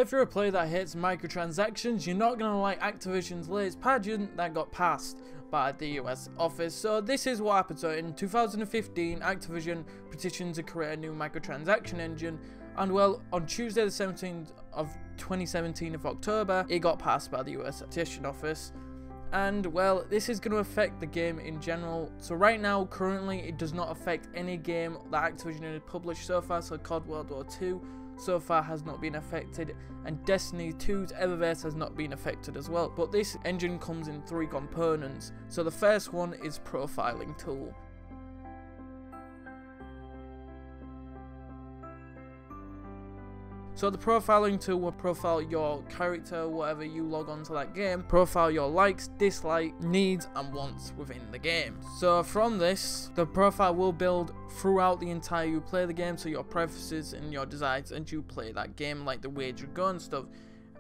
If you're a player that hates microtransactions, you're not going to like Activision's latest pageant that got passed by the US office. So this is what happened. So in 2015, Activision petitioned to create a new microtransaction engine, and well, on Tuesday the 17th of 2017 of October, it got passed by the US petition office. And well, this is going to affect the game in general. So right now, currently, it does not affect any game that Activision has published so far. So COD World War II so far has not been affected, and Destiny 2's Eververse has not been affected as well. But this engine comes in 3 components. So the first one is profiling tool. So the profiling tool will profile your character, whatever you log onto that game, profile your likes, dislikes, needs and wants within the game. So from this, the profile will build throughout the entire you play the game, so your preferences and your desires and you play that game, like the way you go and stuff.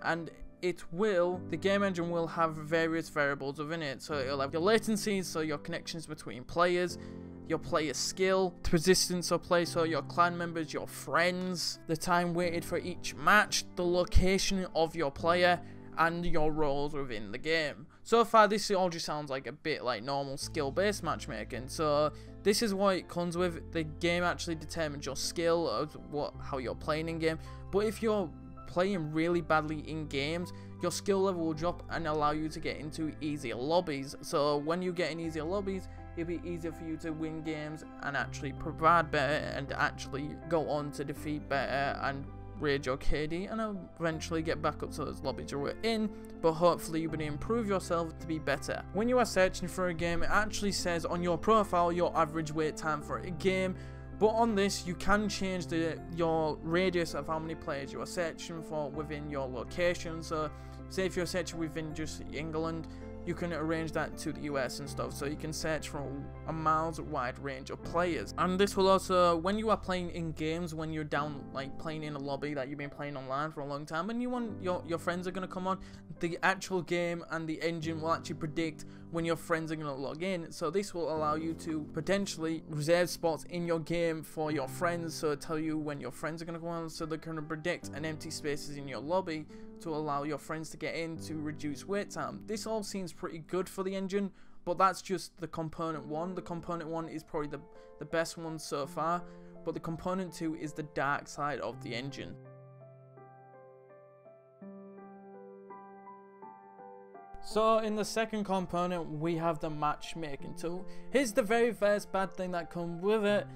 And the game engine will have various variables within it. So it'll have your latencies, so your connections between players, your player skill, persistence of play, so your clan members, your friends, the time waited for each match, the location of your player, and your roles within the game. So far, this all just sounds like a bit like normal skill-based matchmaking. So this is what it comes with. The game actually determines your skill of how you're playing in game. But if you're playing really badly in games, your skill level will drop and allow you to get into easier lobbies. So when you get in easier lobbies, it'll be easier for you to win games and actually provide better and actually go on to defeat better and raise your KD and eventually get back up to those lobbies you were in, but hopefully you're going to improve yourself to be better. When you are searching for a game, it actually says on your profile your average wait time for a game, but on this you can change your radius of how many players you are searching for within your location. So say if you're searching within just England, you can arrange that to the US and stuff, so you can search for a miles wide range of players. And this will also, when you are playing in games, when you're down like playing in a lobby that you've been playing online for a long time and you want your friends are going to come on, the actual game and the engine will actually predict when your friends are going to log in. So this will allow you to potentially reserve spots in your game for your friends, so tell you when your friends are going to come on, so they're going to predict an empty spaces in your lobby to allow your friends to get in to reduce wait time. This all seems pretty good for the engine, but that's just the component 1. The component 1 is probably the best one so far, but the component 2 is the dark side of the engine. So in the second component, we have the matchmaking tool. Here's the very first bad thing that comes with it,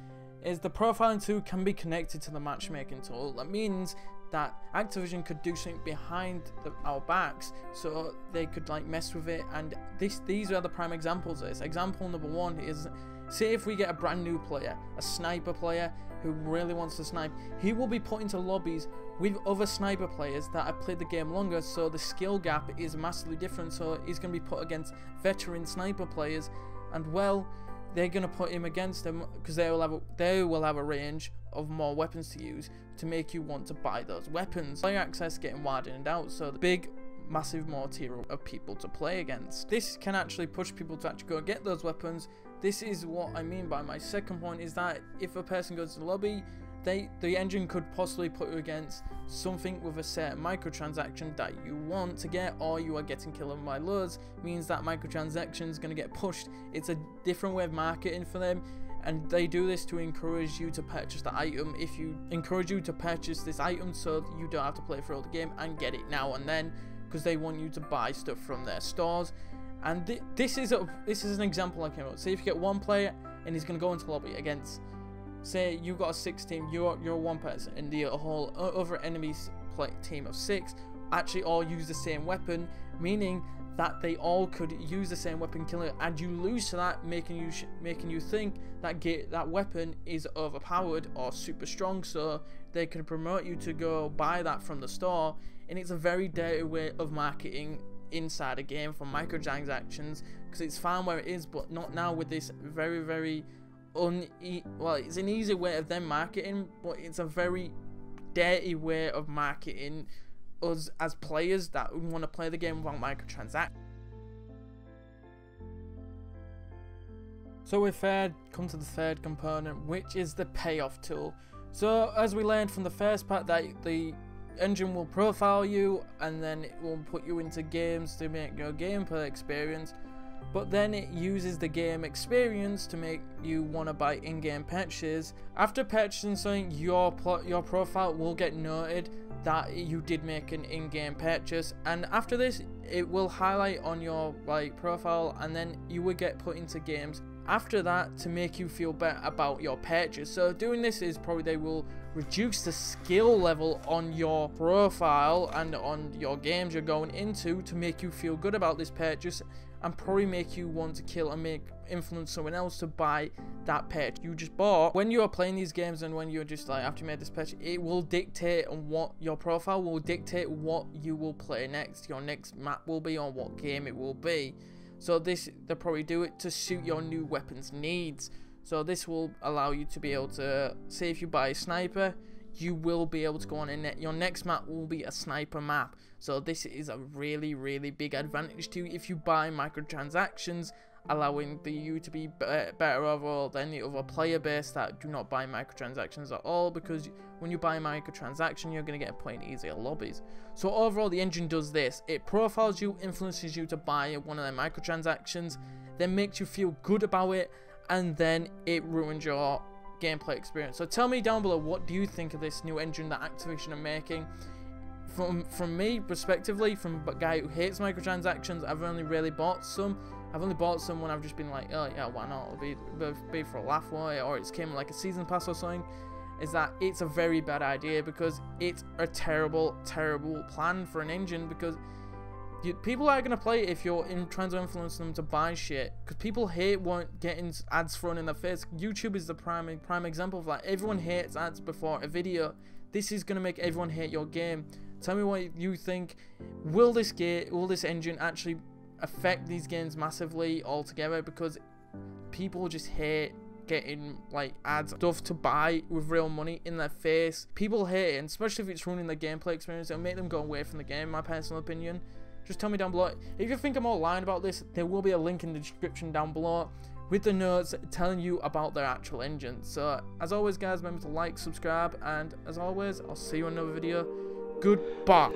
is the profiling tool can be connected to the matchmaking tool. That means that Activision could do something behind our backs, so they could like mess with it, and these are the prime examples of this. Example number 1 is, say if we get a brand new player, a sniper player who really wants to snipe, he will be put into lobbies with other sniper players that have played the game longer, so the skill gap is massively different. So he's going to be put against veteran sniper players, and well, they're going to put him against them because they will have a range of more weapons to use to make you want to buy those weapons. Player access getting widened out, so the big massive more tier of people to play against. This can actually push people to actually go and get those weapons. This is what I mean by my second point, is that if a person goes to the lobby, the engine could possibly put you against something with a certain microtransaction that you want to get, or you are getting killed by loads, means that microtransaction is going to get pushed. It's a different way of marketing for them, and they do this to encourage you to purchase the item. If you encourage you to purchase this item so you don't have to play through the game and get it now and then, because they want you to buy stuff from their stores. And this is an example I came up. Say if you get one player and he's going to go into lobby against, say you got a 6 team, you're one person, and the whole other enemy's team of 6 actually all use the same weapon, meaning that they all could use the same weapon, kill it, and you lose to that, making you think that weapon is overpowered or super strong, so they can promote you to go buy that from the store. And it's a very dirty way of marketing inside a game for microtransactions, because it's fine where it is, but not now with this very well, it's an easy way of them marketing, but it's a very dirty way of marketing us as players that want to play the game without microtransactions. So we've come to the third component, which is the payoff tool. So as we learned from the first part, that the engine will profile you, and then it will put you into games to make your gameplay experience. But then it uses the game experience to make you want to buy in-game patches. After purchasing something, your profile will get noted that you did make an in-game purchase, and after this it will highlight on your profile, and then you will get put into games after that to make you feel better about your purchase. So doing this is probably they will reduce the skill level on your profile and on your games you're going into to make you feel good about this purchase, and probably make you want to kill and influence someone else to buy that purchase you just bought. When you are playing these games and when you're just after you made this purchase, it will dictate on what your profile will dictate what you will play next, your next map will be, or what game it will be. So they'll probably do it to suit your new weapon's needs. So this will allow you to be able to, say if you buy a sniper, you will be able to go on in it. Your next map will be a sniper map. So this is a really, really big advantage to you if you buy microtransactions, allowing you to be better overall than the other player base that do not buy microtransactions at all, because when you buy a microtransaction, you're going to get put in easier lobbies. So overall, the engine does this. It profiles you, influences you to buy one of their microtransactions, then makes you feel good about it, and then it ruins your gameplay experience. So tell me down below, what do you think of this new engine that Activision are making? From me, respectively, from a guy who hates microtransactions, I've only really bought some. I've only bought some when I've just been like, oh yeah, why not? It'll be for a laugh, or it's came like a season pass or something. Is that it's a very bad idea, because it's a terrible, terrible plan for an engine, because people are going to play it if you're trying to influence them to buy shit, because people hate getting ads thrown in their face. YouTube is the prime example of that. Everyone hates ads before a video. This is going to make everyone hate your game. Tell me what you think. Will this engine actually affect these games massively altogether? Because people just hate getting ads, stuff to buy with real money in their face. People hate it, and especially if it's ruining their gameplay experience. It'll make them go away from the game, in my personal opinion. Just tell me down below. If you think I'm all lying about this, there will be a link in the description down below with the notes telling you about their actual engine. So as always guys, remember to like, subscribe, and as always, I'll see you in another video. Goodbye.